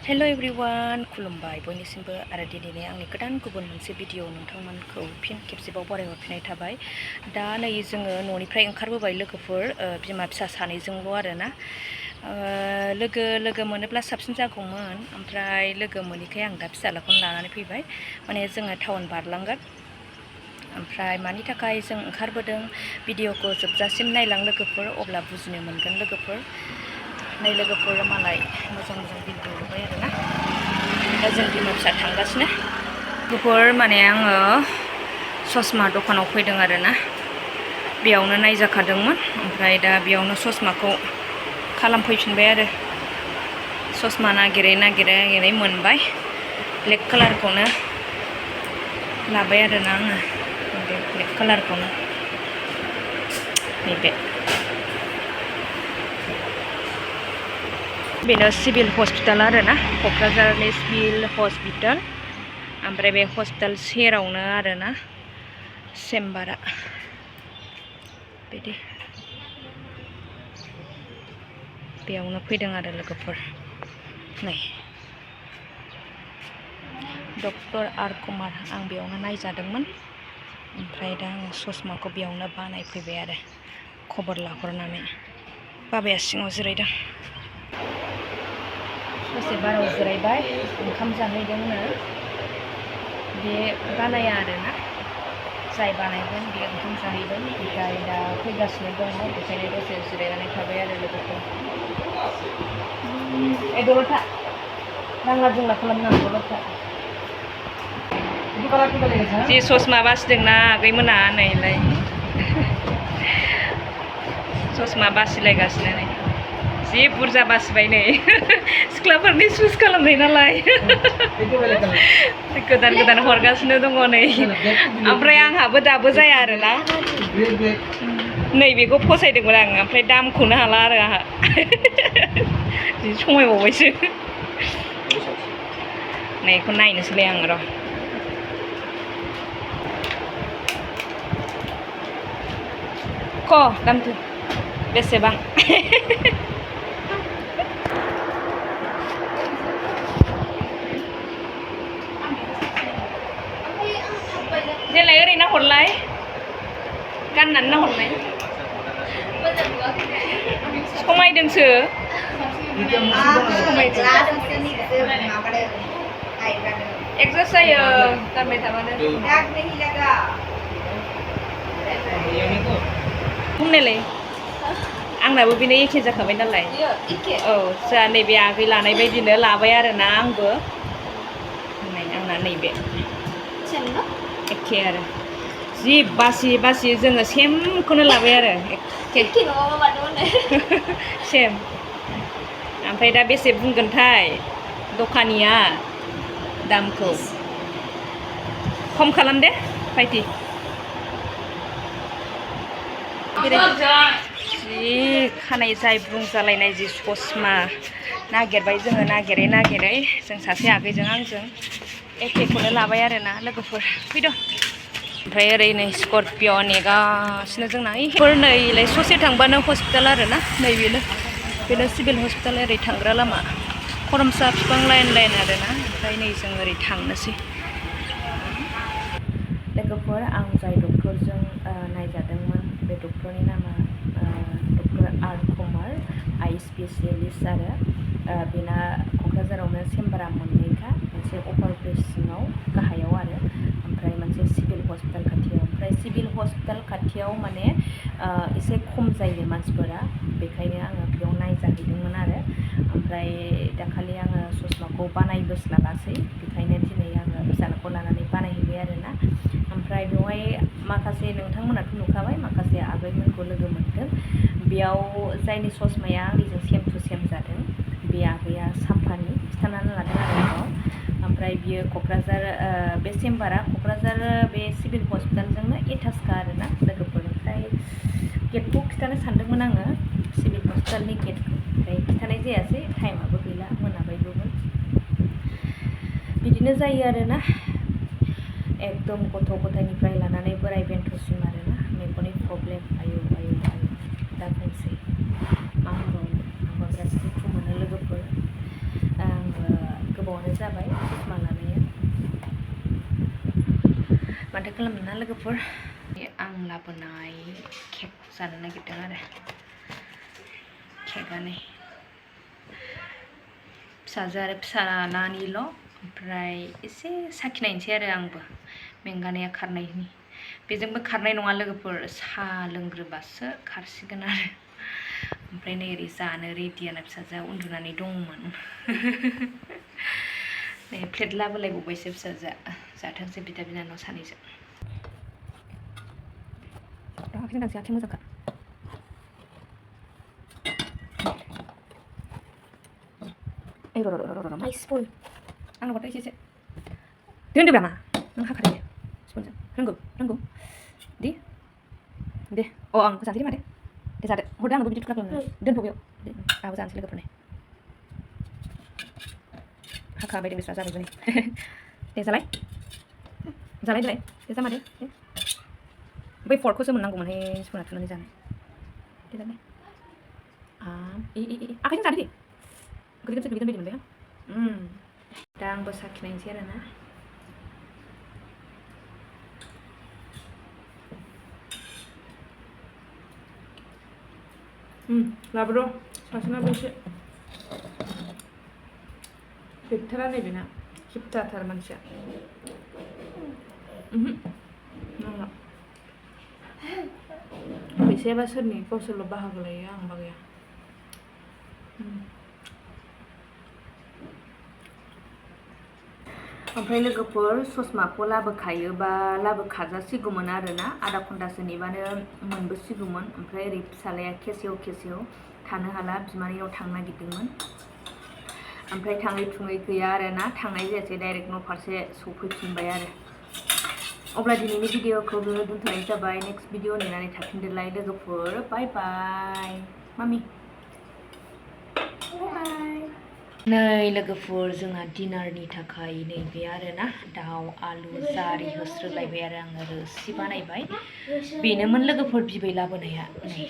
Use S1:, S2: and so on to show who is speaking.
S1: Hello everyone खुलुमबाय बयनिसिमबो आरो दिनैनि आंनि गोदान गुबुन मोनसे भिडिअ नोंथांमोनखौ फिन खेबसेबाव बरायहरफिननाय थाबाय। दा नै जोङो न'निफ्राय ओंखारबोबाय लोगोफोर बिमा फिसा सानैजोंल' आरोना लोगो मोनोब्ला साबसिन जागौमोन, ओमफ्राय लोगो मोनैखाय आं दा फिसालाखौनो लानानै फैबाय। माने जोङो टाउन बारलांगोन, ओमफ्राय मानि थाखाय जों ओंखारबोदों भिडिअखौ जोबजासिम नायलां लोगोफोर, अब्ला बुजिनो मोनगोन लोगोफोर। नै लोगोफोर मालाय मोजां बिल्डिं लुबाय आरोना। दा जों बिमा फिसा थांगासिनो लोगोफोर। माने आङो ससमा दखानाव फैदों आरोना, बेयावनो नायजाखादोंमोन, ओमफ्राय दा बेयावनो ससमाखौ खालामफैफिनबाय आरो। ससमा नागिरै मोनबाय, ब्लेक कालारखौनो लाबाय आरोना आङो, बे ब्लेक कालारखौनो। नैबे बेनो सिभिल हस्पिटाल आरोना, क'क्राझारनि सिभिल हस्पिटाल। ओमफ्राय बे हस्पिटाल सेरावनो आरोना चेम्बारा। बिदि बेयावनो फैदों आरो लोगोफोर। नै डक्टर आर कुमार, आं बेयावनो नायजादोंमोन, ओमफ्राय दा आङो ससमाखौ बेयावनो बानायफैबाय आरो खबर लाहरनानै। बाबाया सिङाव जिरायदों, दसे बाराव जिरायबाय, ओंखाम जाहैदोंनो। बे बानाया आरोना, जाय बानायगोन बे ओंखाम जाहैदों, ओमफ्राय दा फैगासिनो दङ, बेखायनो दसे जिरायनानै थाबाय आरो लोगोफोर। दल'था नांला जोंला खालामनांगौ, दल'था। जि ससमा बासिदोंना आगैमोना, नैलाय ससमा बासिलायगासिनो नै। जि बुरजा बासिबाय नै सिख्लाफोरनि सुस खालामनाय नालाय गोदान हरगासिनो दङ नै। ओमफ्राय आंहाबो दाबो जाया आरोना, नैबेखौ फसायदोंमोन आं, ओमफ्राय दामखौनो हाला आरो आंहा जि समायबावबायसो। नै बेखौ नायनोसैलाय आं र'। दामथु बेसेबां देलाय ओरैनो हरलाय, गाननानै नाहरलाय। समायदोंसो, एक्जास्ट जायो गानबाय थाबानो। बुंनायलाय आंनाबो बेनो एखे जाखाबाय नालाय। औ, जोंहा नैबे आगै लानाय बायदिनो लाबाय आरोना आंबो। आंना नैबे एखे आरो, जि बासि जोङो सेमखौनो लाबाय आरो, एखे सेम। ओमफ्राय दा बेसे बुंगोनथाय दखानिया दामखौ? खम खालाम दे फाइथि। जि खानाय जाय बुंजालायनाय जि ससमा नागिरबाय जोङो, नागिरै जों सासे आगैजों आंजों एखेखौनो लाबाय आरोना लोगोफोर। फैद'। ओमफ्राय ओरै नै स्करपिय' नेगासिनो जोंना। नैलाय ससे थांबानो हस्पिटाल आरोना, बेनो सिभिल हस्पिटाल। ओरै थांग्रा लामा, खरमसा बिफां लाइन आरोना। ओमफ्राय नै जों ओरै थांनोसै लोगोफोर। आं जाय डक्टरजों नायजादोंमोन, बे डक्टरनि नामा डक्टर आर कुमार, आइ स्पेसियेलिस्ट आरो। बेना क'क्राझारावनो चेम्बारा मोननैखा, मोनसे अभार ब्रिज सिङाव गाहायाव आरो, ओमफ्राय मोनसे सिभिल हस्पिटाल खाथियाव। ओमफ्राय सिभिल हस्पिटाल खाथियाव माने एसे खम जायो मानसिफोरा, बेखायनो आङो बेयाव नायजाहैदोंमोन आरो। ओमफ्राय दाखालि आङो ससमाखौ बानायबोस्लाबासै, बेखायनो दिनै आङो फिसालाखौ लानानै बानायहैबाय आरोना। ओमफ्राय बेवहाय माखासे नोंथांमोनाथ' नुखाबाय, माखासे आगैमोनखौ लोगो मोनदों। बेयाव जायनि ससमाया आंनिजों सेम टु सेम जादों, बे आगैया साफानि खिन्थानानै लादों आरो आंनाव। ओमफ्राय बियो क'क्राझार, बे चेम्बारा क'क्राझार बे सिभिल हस्पिटालजोंनो एटाचखा आरोना लोगोफोर। ओमफ्राय गेटखौ खिन्थानो सानदोंमोन आङो, सिभिल हस्पिटालनि गेटखौ, ओमफ्राय खिन्थानाय जायासै, टाइमाबो गैला, मोनाबायबोमोन। बिदिनो जायो आरोना, एकदम गथ' गथायनिफ्राय लानानै बोराय बेन्थ'सिम आरोना मेगननि प्रब्लेम। आयौ दा बुंसै मा होनबावनो, आंबो बिराद दुखु मोनो लोगोफोर। आङो गोबावानो जाबाय ससमा लानाया। माथो खालामनो ना लोगोफोर, आं लाबोनाय केक जानो नागिरदों आरो केकआ नै फिसाजो आरो फिसालानिल', ओमफ्राय एसे साखिनायनोसै आरो आंबो मेंगानाया खारनायनि। बेजोंबो खारनाय नङा लोगोफोर, साहा लोंग्रोबासो खारसिगोन आरो। ओमफ्राय नै ओरै जानो रेडियानो, फिसाजोआ उन्दुनानै दंमोन। नै प्लेट लाबोलायबावबायसो फिसाजोआ, जाथोंसै बिदा बिनानाव सानैजों। आखाइजों दांसै, आथिं मोजांखा। र' स्पुन आंनो हरदो एसे दोनदोब्रा मा नों हाखादो दे स्पुनजों। रोंगौ दे आं जानोसै दे मादे दे जादो, हरदो आंनोबो बिदि थुख्रा खालामनानै दोनथ' बेयाव आंबो जानोसै लोगोफोरनि हाखाबाय दे बिस्रा जाबायबो नै। दे जालाय दे जामा दे बै फर्कखौसो मोननांगौमोनहाय स्पुना थुनानै जानो। दे जालाय आखाइजों जादो दे, गोलैगोन बायदि मोनबाय आं। दा आंबो साखिनायनोसै आरो ना। लाबोद' सासेनाबो एसे गैथारा नै बेना, सिप्ताथार मानसिया। नांला फैसायाबा सोरनि, गावसोरल' बाहागो लायो, आं बागाया। ओमफ्राय लोगोफोर ससमाखौ लाबोखायोबा लाबोखाजासिगौमोन आरो ना, आधा घन्टासो नेबानो मोनबोसिगौमोन। ओमफ्राय ओरै फिसालाया केसेव थानो हाला, बिमानैनाव थांनो नागिरदोंमोन। ओमफ्राय थाङै थुङै गैया आरो ना, थांनाय जायासै, डाइरेक्ट न' फारसे सफैफिनबाय आरो। अब्ला दिनैनि भिडिअखौ बेयावनो दोनथ'नाय जाबाय। नेक्स्ट भिडिअ नेनानै थाफिनदोलाय लोगोफोर। बाय बाय मामि, बाय बाय। नै लोगोफोर, जोंहा डिनारनि थाखाय नैबे आरो ना, दाउ आलु जारि होस्रोलायबाय आरो आङो, रोसि बानायबाय। बेनोमोन लोगोफोर बिबै लाबोनाया नै।